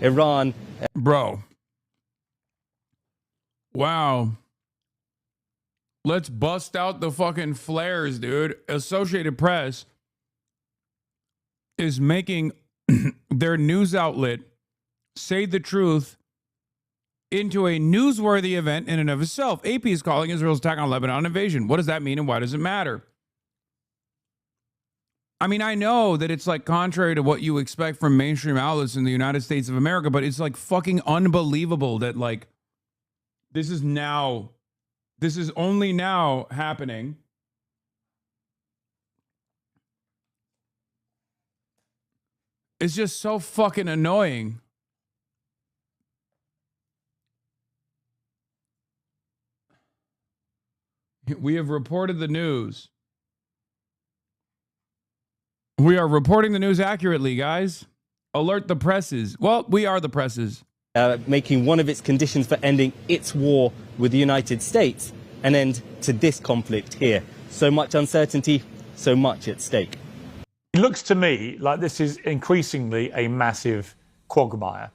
Iran. Bro. Wow. Let's bust out the fucking flares, dude. Associated Press is making their news outlet say the truth into a newsworthy event in and of itself. AP is calling Israel's attack on Lebanon an invasion. What does that mean and why does it matter? I mean, I know that it's like contrary to what you expect from mainstream outlets in the United States of America, but it's like fucking unbelievable that like this is only now happening. It's just so fucking annoying. We have reported the news. We are reporting the news accurately, guys. Alert the presses. Well, we are the presses. Making one of its conditions for ending its war with the United States an end to this conflict here. So much uncertainty, so much at stake. It looks to me like this is increasingly a massive quagmire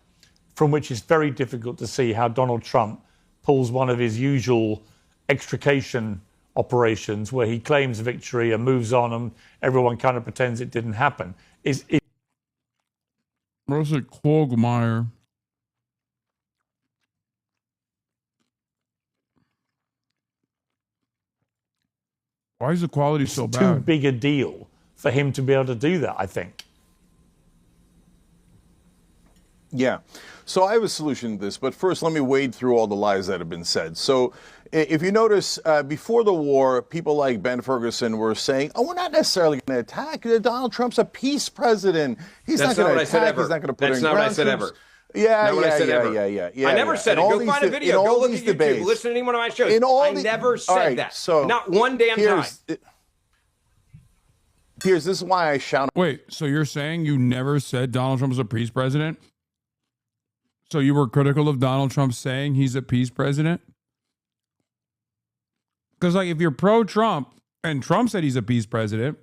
from which it's very difficult to see how Donald Trump pulls one of his usual extrication operations where he claims victory and moves on and everyone kind of pretends it didn't happen. What's a quagmire? Why is the quality so bad? Too big a deal for him to be able to do that, I think. Yeah. So I have a solution to this, but first let me wade through all the lies that have been said. So if you notice, before the war, people like Ben Ferguson were saying, oh, we're not necessarily going to attack. Donald Trump's a peace president. He's not going to attack. He's not going to put in ground troops. That's not what I said ever. Yeah. I never said it. Go find a video. Go look at YouTube. Listen to any one of my shows. I never said that. So not one damn time. Piers, this is why I shout. Wait, so you're saying you never said Donald Trump was a peace president? So you were critical of Donald Trump saying he's a peace president? Because like if you're pro-Trump and Trump said he's a peace president,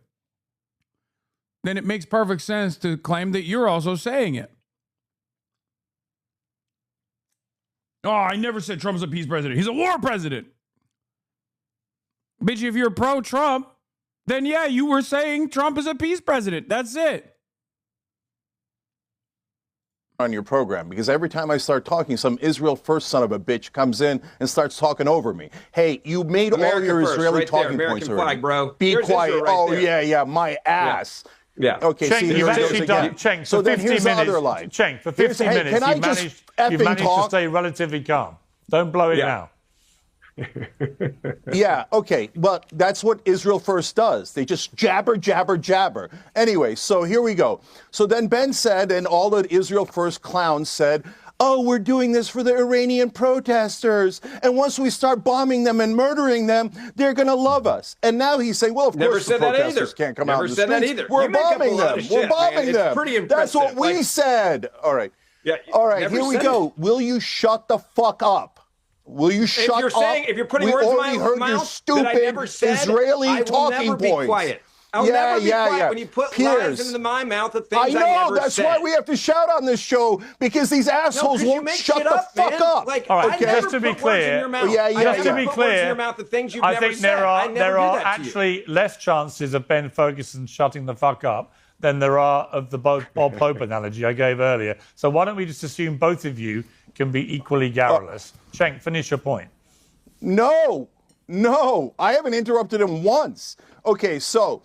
then it makes perfect sense to claim that you're also saying it. Oh, I never said Trump's a peace president. He's a war president. Bitch, if you're pro-Trump, then yeah, you were saying Trump is a peace president. That's it. On your program, because every time I start talking, some Israel first son of a bitch comes in and starts talking over me. Hey, you made America all your first, Israeli right talking there, points American already. Flag, bro. Be There's quiet. Right oh, there. yeah, my ass. Yeah. Okay, Cenk, see, here it goes again. Cenk, so then here's the other lie. Cenk, for 50 minutes, you've managed to stay relatively calm. Don't blow it now. Yeah, okay, but that's what Israel First does. They just jabber, jabber, jabber. Anyway, so here we go. So then Ben said, and all the Israel First clowns said, oh, we're doing this for the Iranian protesters. And once we start bombing them and murdering them, they're going to love us. And now he's saying, well, of course the protesters can't come out in the streets. We're bombing them. We're bombing them. That's what we said. All right. Yeah, all right, here we go. Will you shut the fuck up? Will you shut up? If you're putting words in my mouth that I never said, Israeli talking points. Be quiet. I'll never be quiet when you put lies into my mouth of things I never said. I know, that's why we have to shout on this show, because these assholes won't shut the fuck up. Like, all right, just to be clear, I think there are actually less chances of Ben Ferguson shutting the fuck up than there are of the Bob Pope analogy I gave earlier. So why don't we just assume both of you can be equally garrulous? Cenk, finish your point. No, I haven't interrupted him once. Okay, so,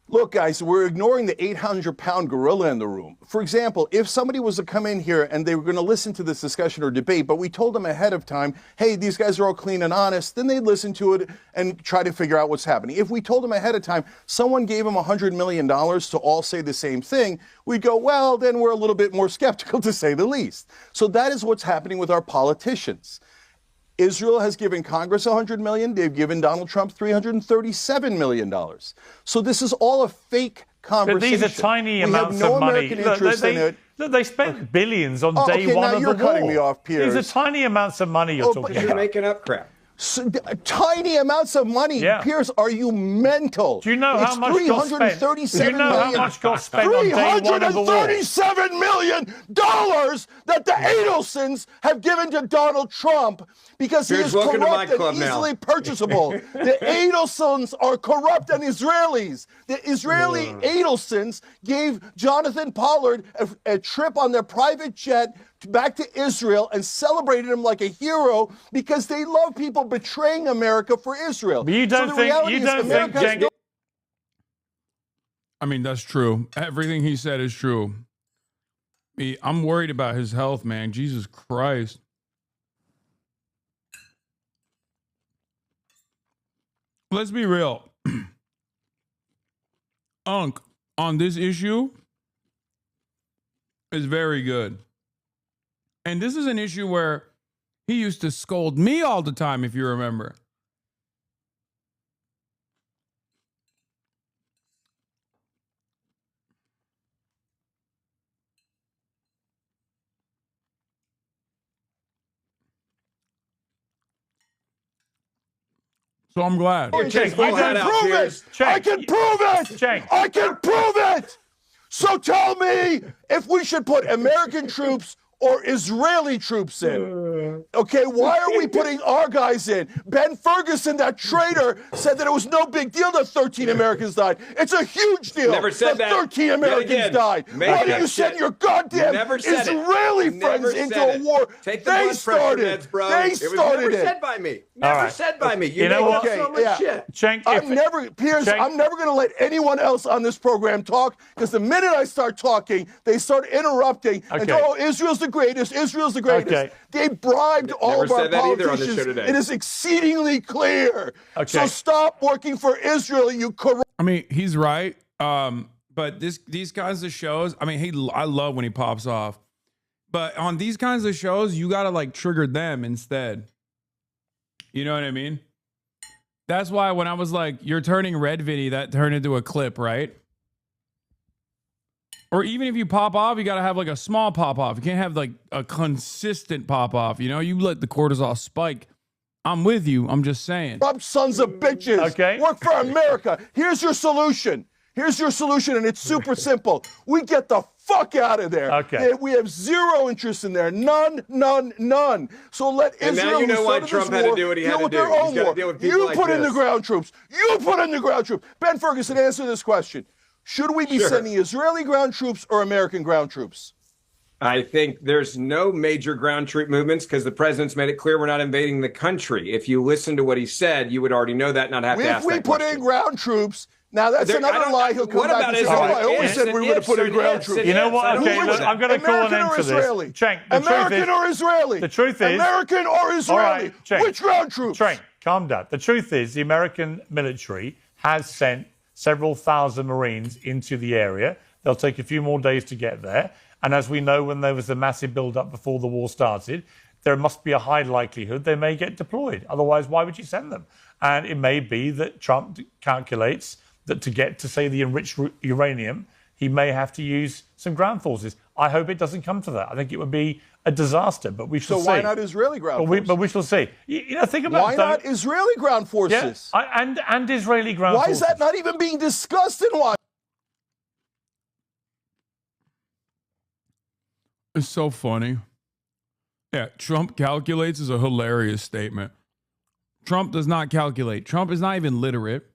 look, guys, we're ignoring the 800-pound gorilla in the room. For example, if somebody was to come in here and they were going to listen to this discussion or debate, but we told them ahead of time, hey, these guys are all clean and honest, then they'd listen to it and try to figure out what's happening. If we told them ahead of time, someone gave them $100 million to all say the same thing, we'd go, well, then we're a little bit more skeptical, to say the least. So that is what's happening with our politicians. Israel has given Congress $100 million. They've given Donald Trump $337 million. So this is all a fake conversation. But these are tiny amounts of money. They spent billions on day one of the war. You're cutting me off, Piers. These are tiny amounts of money you're talking about. You're making up crap. Tiny amounts of money. Yeah. Piers, are you mental? Do you know how much got spent? Do you know how much got spent on day one of the war? $337 million that the Adelsons have given to Donald Trump because he is corrupt and easily purchasable. The Adelsons are corrupt and Israelis. The Israeli Adelsons gave Jonathan Pollard a trip on their private jet back to Israel and celebrated him like a hero because they love people betraying America for Israel. But you don't think Cenk? I mean, that's true. Everything he said is true. I'm worried about his health, man. Jesus Christ. Let's be real. Unc, on this issue, is very good. And this is an issue where he used to scold me all the time, if you remember. So I'm glad. I can prove it! So tell me if we should put American troops or Israeli troops in. Okay, why are we putting our guys in? Ben Ferguson, that traitor, said that it was no big deal that 13 Americans died. It's a huge deal. Never said that. 13 Americans died. Why do you send your goddamn Israeli friends into a war? They started it. They started it. Never said by me. Never said by me. You know what? So much shit. Cenk, I'm never going to let anyone else on this program talk because the minute I start talking, they start interrupting and go, oh, Israel's the greatest. Israel's the greatest. Okay. They bribed all of our politicians. It is exceedingly clear. So stop working for Israel, you corrupt. I mean, he's right. But these kinds of shows, I mean, I love when he pops off. But on these kinds of shows, you gotta like trigger them instead. You know what I mean? That's why when I was like, you're turning red, Vinny, that turned into a clip, right? Or even if you pop off, you got to have like a small pop off. You can't have like a consistent pop off. You know, you let the cortisol spike. I'm with you. I'm just saying. Sons of bitches. Okay. Work for America. Here's your solution. Here's your solution, and it's super simple. We get the fuck out of there. Okay. We have zero interest in there. None. So let Israel. And now you know why Trump had to do what he had to do. He's got to deal with people like put in this. the ground troops. You put in the ground troops. Ben Ferguson, answer this question. Should we be sending Israeli ground troops or American ground troops? I think there's no major ground troop movements because the president's made it clear we're not invading the country. If you listen to what he said, you would already know that, not have to ask that question. If we put in ground troops, now that's another lie. He'll come back and say, oh, I always said we were going to put in ground troops. You know what? Okay, look, I'm going to call an end to this. Cenk, American or Israeli? The truth is... American or Israeli? Which ground troops? Cenk, calm down. The truth is the American military has sent several thousand Marines into the area. They'll take a few more days to get there. And as we know, when there was a massive build-up before the war started, there must be a high likelihood they may get deployed. Otherwise, why would you send them? And it may be that Trump calculates that to get to, say, the enriched uranium, he may have to use some ground forces. I hope it doesn't come to that. I think it would be a disaster, but we shall see. So why not Israeli ground forces? But we shall see. You know, think about why not Israeli ground forces? Yeah, and Israeli ground forces. Why is that not even being discussed in Washington? It's so funny. Yeah, Trump calculates is a hilarious statement. Trump does not calculate. Trump is not even literate.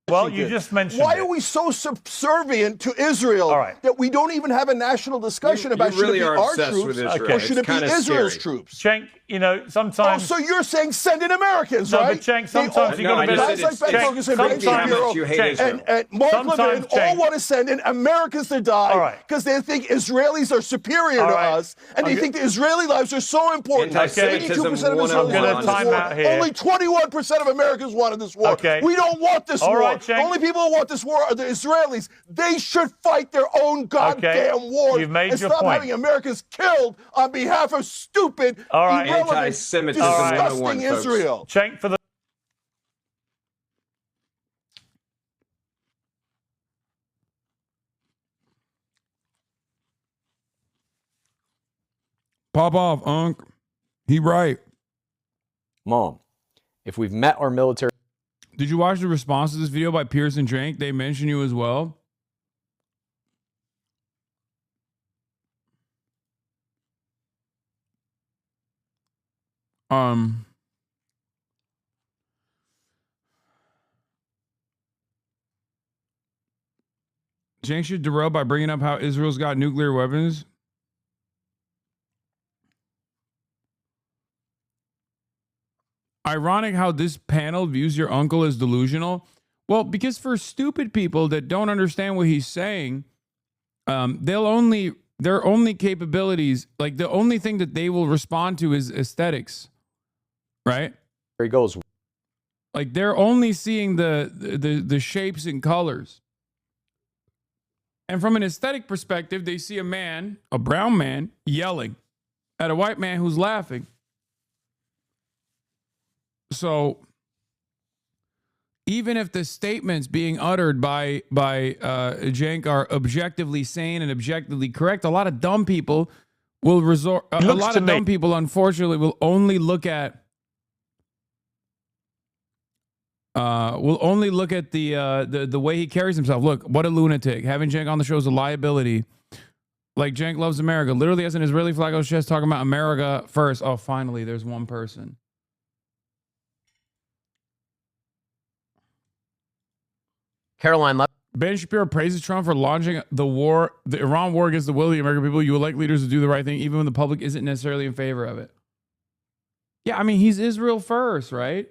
Well, you just mentioned Why are we so subservient to Israel that we don't even have a national discussion about should it be our troops or should it be Israel's troops? Cenk, you know, sometimes... Oh, so you're saying send in Americans, right? No, but Cenk, sometimes you've got to be... Guys like Ben Ferguson, and Mark Levin all want to send in Americans to die because they think Israelis are superior to us, and they think the Israeli lives are so important. 82% of Israelis wanted this war. Only 21% of Americans wanted this war. We don't want this war. The only people who want this war are the Israelis. They should fight their own goddamn war and stop having Americans killed on behalf of stupid, irrelevant, disgusting Israel. Cenk, for the Pop off, Unc. He right. Mom, if we've met our military. Did you watch the response to this video by Pierce and Jank? They mention you as well. Jank should derail by bringing up how Israel's got nuclear weapons. Ironic how this panel views your uncle as delusional. Well, because for stupid people that don't understand what he's saying, their only capabilities, like the only thing that they will respond to is aesthetics, right? There he goes. Like they're only seeing the shapes and colors. And from an aesthetic perspective, they see a man, a brown man, yelling at a white man who's laughing. So even if the statements being uttered by Jank are objectively sane and objectively correct, a lot of dumb people will resort. A lot of dumb people, unfortunately, will only look at the way he carries himself. Look, what a lunatic! Having Jank on the show is a liability. Like Jank loves America. Literally has an Israeli flag on his chest talking about America first. Oh, finally, there's one person. Caroline left. Ben Shapiro praises Trump for launching the Iran war against the will of the American people. You elect leaders to do the right thing, even when the public isn't necessarily in favor of it. Yeah, I mean, he's Israel first, right?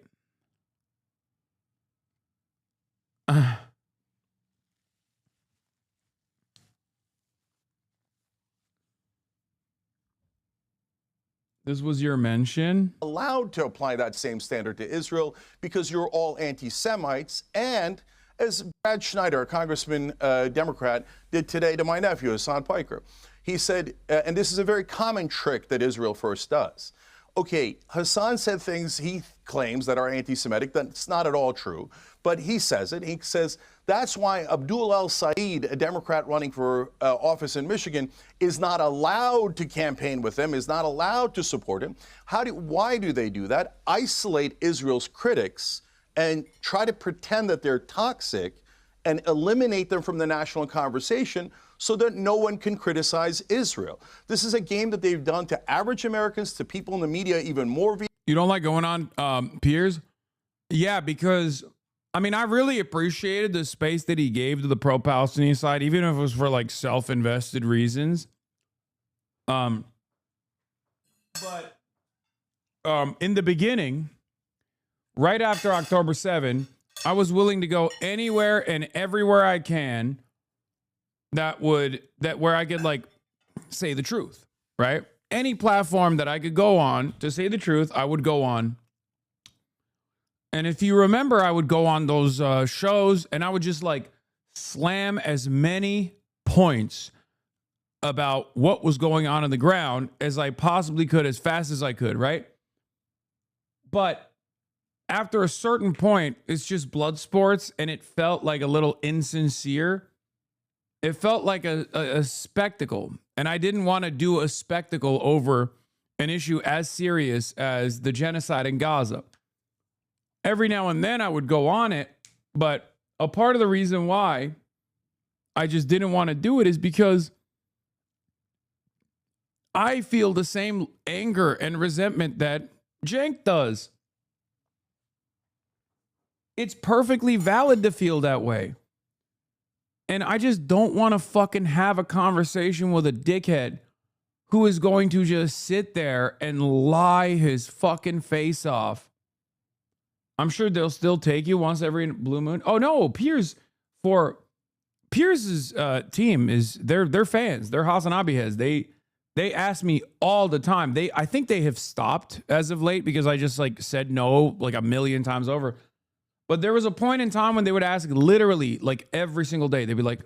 This was your mention. Allowed to apply that same standard to Israel because you're all anti-Semites. And as Brad Schneider, a congressman, Democrat, did today to my nephew, Hassan Piker, he said, and this is a very common trick that Israel First does. Okay, Hassan said things he claims that are anti-Semitic. That's not at all true, but he says it. He says that's why Abdul El-Said, a Democrat running for office in Michigan, is not allowed to campaign with him, is not allowed to support him. Why do they do that? Isolate Israel's critics and try to pretend that they're toxic and eliminate them from the national conversation so that no one can criticize Israel. This is a game that they've done to average Americans, to people in the media, even more. You don't like going on Piers? Yeah, because, I mean, I really appreciated the space that he gave to the pro-Palestinian side, even if it was for like self-invested reasons. But in the beginning, right after October 7, I was willing to go anywhere and everywhere I can where I could like say the truth, right? Any platform that I could go on to say the truth, I would go on. And if you remember, I would go on those shows and I would just like slam as many points about what was going on the ground as I possibly could, as fast as I could, right? But after a certain point, it's just blood sports and it felt like a little insincere. It felt like a spectacle. And I didn't want to do a spectacle over an issue as serious as the genocide in Gaza. Every now and then I would go on it, but a part of the reason why I just didn't want to do it is because I feel the same anger and resentment that Jank does. It's perfectly valid to feel that way. And I just don't want to fucking have a conversation with a dickhead who is going to just sit there and lie his fucking face off. I'm sure they'll still take you once every blue moon. Oh no, Pierce's team is they're fans. They're HasanAbi heads. They ask me all the time. I think they have stopped as of late because I just like said no like a million times over. But there was a point in time when they would ask literally like every single day. They'd be like,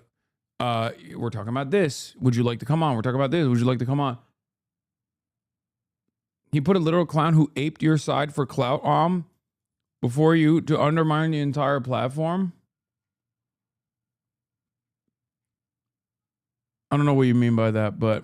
we're talking about this. Would you like to come on? We're talking about this. Would you like to come on? He put a literal clown who aped your side for clout before you to undermine the entire platform. I don't know what you mean by that, but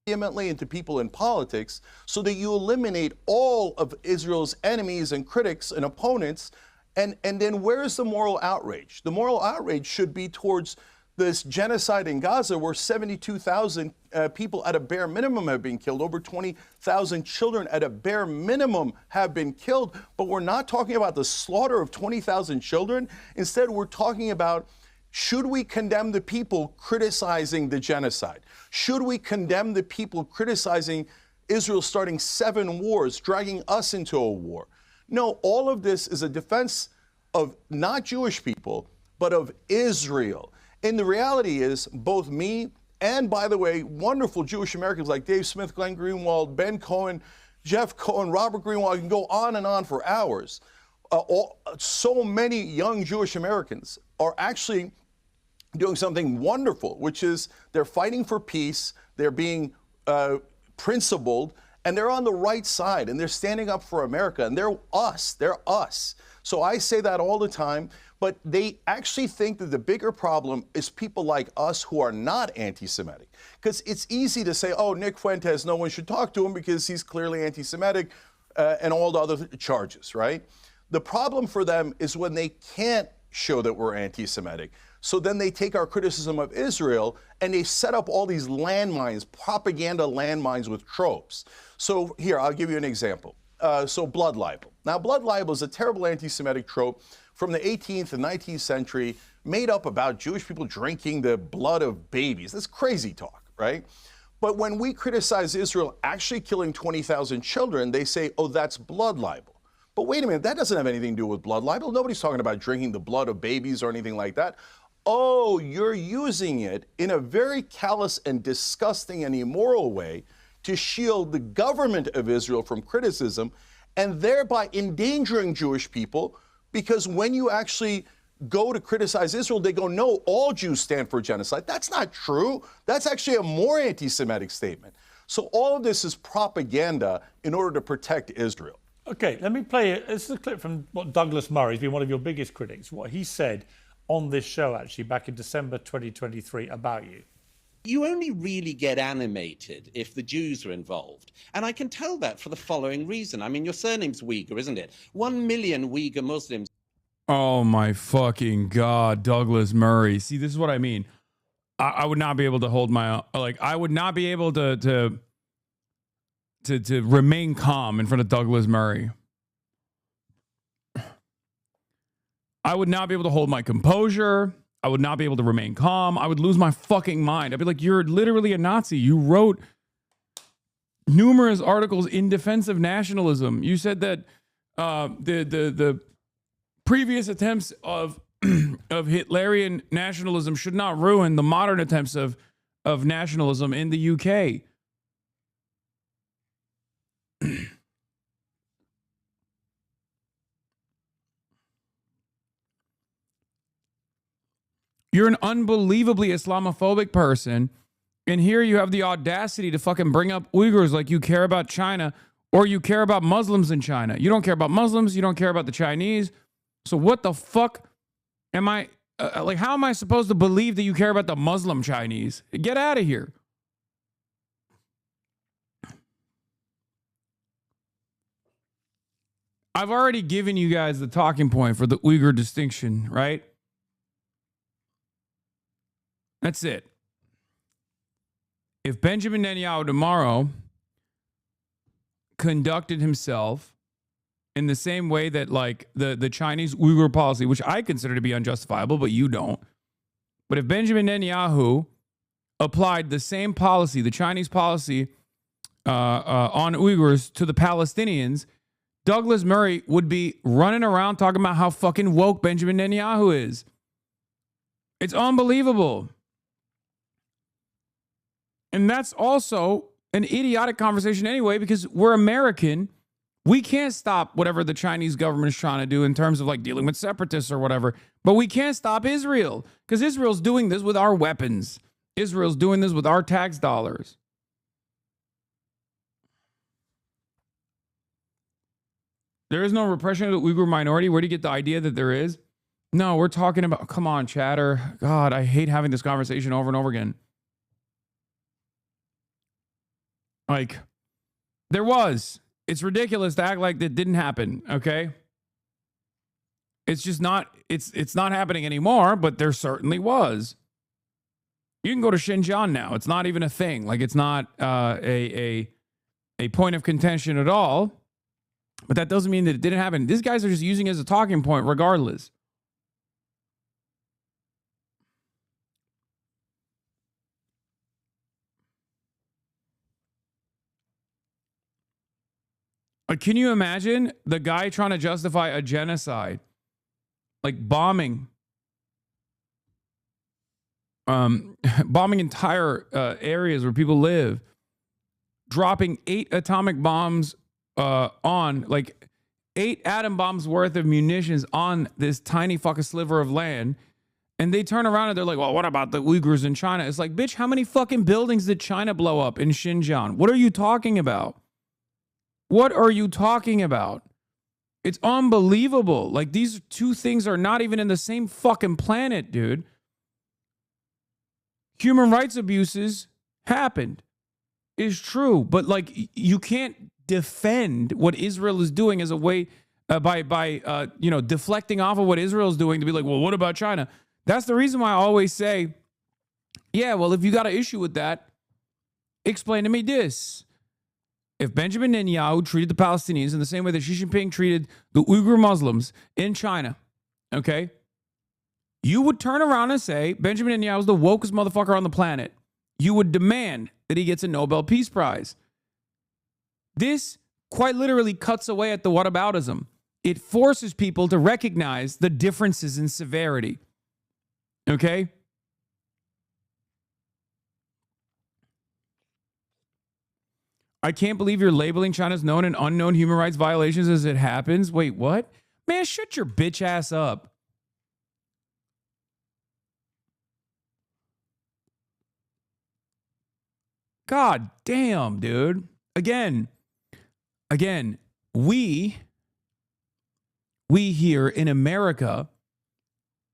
vehemently into people in politics so that you eliminate all of Israel's enemies and critics and opponents. And then where's the moral outrage? The moral outrage should be towards this genocide in Gaza where 72,000 people at a bare minimum have been killed. Over 20,000 children at a bare minimum have been killed. But we're not talking about the slaughter of 20,000 children. Instead, we're talking about, should we condemn the people criticizing the genocide? Should we condemn the people criticizing Israel starting 7 wars, dragging us into a war? No, all of this is a defense of not Jewish people, but of Israel. And the reality is, both me and, by the way, wonderful Jewish Americans like Dave Smith, Glenn Greenwald, Ben Cohen, Jeff Cohen, Robert Greenwald, I can go on and on for hours. So many young Jewish Americans are actually doing something wonderful, which is they're fighting for peace, they're being principled, and they're on the right side, and they're standing up for America, and they're us. So I say that all the time, but they actually think that the bigger problem is people like us who are not anti-Semitic. Because it's easy to say, oh, Nick Fuentes, no one should talk to him because he's clearly anti-Semitic, and all the other charges, right? The problem for them is when they can't show that we're anti-Semitic. So then they take our criticism of Israel and they set up all these landmines, propaganda landmines with tropes. So here, I'll give you an example. So blood libel. Now, blood libel is a terrible anti-Semitic trope from the 18th and 19th century, made up about Jewish people drinking the blood of babies. That's crazy talk, right? But when we criticize Israel actually killing 20,000 children, they say, oh, that's blood libel. But wait a minute, that doesn't have anything to do with blood libel. Nobody's talking about drinking the blood of babies or anything like that. Oh, you're using it in a very callous and disgusting and immoral way to shield the government of Israel from criticism and thereby endangering Jewish people, because when you actually go to criticize Israel, they go, no, all Jews stand for genocide. That's not true. That's actually a more anti-Semitic statement. So all of this is propaganda in order to protect Israel. Okay, let me play it. This is a clip from what Douglas Murray, has been one of your biggest critics, what he said on this show, actually, back in December 2023 about you. You only really get animated if the Jews are involved. And I can tell that for the following reason. I mean, your surname's Uyghur, isn't it? 1 million Uyghur Muslims. Oh my fucking God, Douglas Murray. See, this is what I mean. I would not be able to hold my, I would not be able to remain calm in front of Douglas Murray. I would not be able to hold my composure. I would not be able to remain calm. I would lose my fucking mind. I'd be like, you're literally a Nazi. You wrote numerous articles in defense of nationalism. You said that the previous attempts of of Hitlerian nationalism should not ruin the modern attempts of nationalism in the UK. You're an unbelievably Islamophobic person, and here you have the audacity to fucking bring up Uyghurs like you care about China or you care about Muslims in China. You don't care about Muslims. You don't care about the Chinese. So what the fuck am I, how am I supposed to believe that you care about the Muslim Chinese? Get out of here. I've already given you guys the talking point for the Uyghur distinction, right? That's it. If Benjamin Netanyahu tomorrow conducted himself in the same way that the Chinese Uyghur policy, which I consider to be unjustifiable, but you don't. But if Benjamin Netanyahu applied the same policy, the Chinese policy on Uyghurs to the Palestinians, Douglas Murray would be running around talking about how fucking woke Benjamin Netanyahu is. It's unbelievable. And that's also an idiotic conversation anyway, because we're American. We can't stop whatever the Chinese government is trying to do in terms of dealing with separatists or whatever. But we can't stop Israel, because Israel's doing this with our weapons. Israel's doing this with our tax dollars. There is no repression of the Uyghur minority. Where do you get the idea that there is? No, we're talking about, come on, chatter. God, I hate having this conversation over and over again. Like, there was. It's ridiculous to act like that didn't happen, okay? It's just not, it's not happening anymore, but there certainly was. You can go to Xinjiang now. It's not even a thing. Like, it's not a point of contention at all. But that doesn't mean that it didn't happen. These guys are just using it as a talking point regardless. Can you imagine the guy trying to justify a genocide? Like bombing. Bombing entire areas where people live. Dropping 8 atomic bombs on, like 8 atom bombs worth of munitions on this tiny fucking sliver of land. And they turn around and they're like, well, what about the Uyghurs in China? It's like, bitch, how many fucking buildings did China blow up in Xinjiang? What are you talking about? What are you talking about? It's unbelievable. Like, these two things are not even in the same fucking planet, dude. Human rights abuses happened. Is true. But, like, you can't defend what Israel is doing as a way by deflecting off of what Israel is doing to be like, well, what about China? That's the reason why I always say, yeah, well, if you got an issue with that, explain to me this. If Benjamin Netanyahu treated the Palestinians in the same way that Xi Jinping treated the Uyghur Muslims in China, okay, you would turn around and say Benjamin Netanyahu is the wokest motherfucker on the planet. You would demand that he gets a Nobel Peace Prize. This quite literally cuts away at the whataboutism. It forces people to recognize the differences in severity. Okay? I can't believe you're labeling China's known and unknown human rights violations as it happens. Wait, what? Man, shut your bitch ass up. God damn, dude. Again, we here in America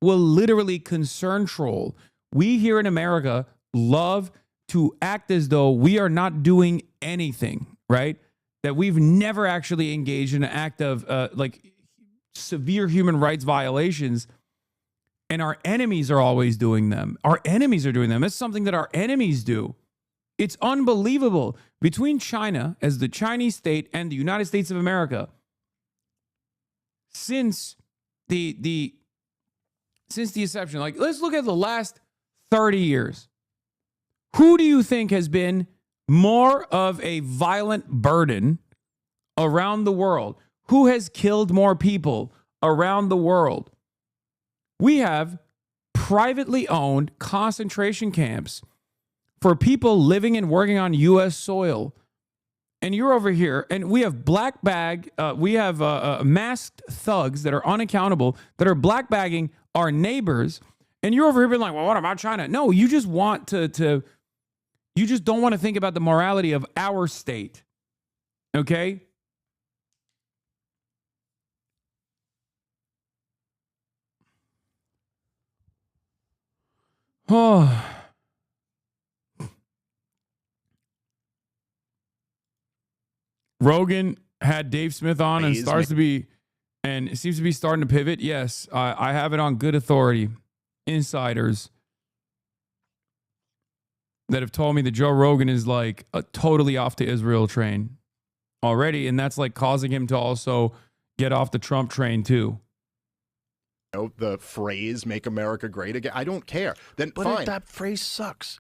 will literally concern troll. We here in America love to act as though we are not doing anything, right? That we've never actually engaged in an act of severe human rights violations, and our enemies are always doing them. Our enemies are doing them. It's something that our enemies do. It's unbelievable. Between China as the Chinese state and the United States of America, since the inception, like, let's look at the last 30 years. Who do you think has been more of a violent burden around the world? Who has killed more people around the world? We have privately owned concentration camps for people living and working on U.S. soil. And you're over here, and we have masked thugs that are unaccountable, that are black bagging our neighbors. And you're over here being like, well, what about China? No, you just want you just don't want to think about the morality of our state. Okay? Oh. Rogan had Dave Smith on and it seems to be starting to pivot. Yes, I have it on good authority. Insiders that have told me that Joe Rogan is like totally off the Israel train already. And that's like causing him to also get off the Trump train too. The phrase "Make America Great Again." I don't care. Then but fine. if that phrase sucks.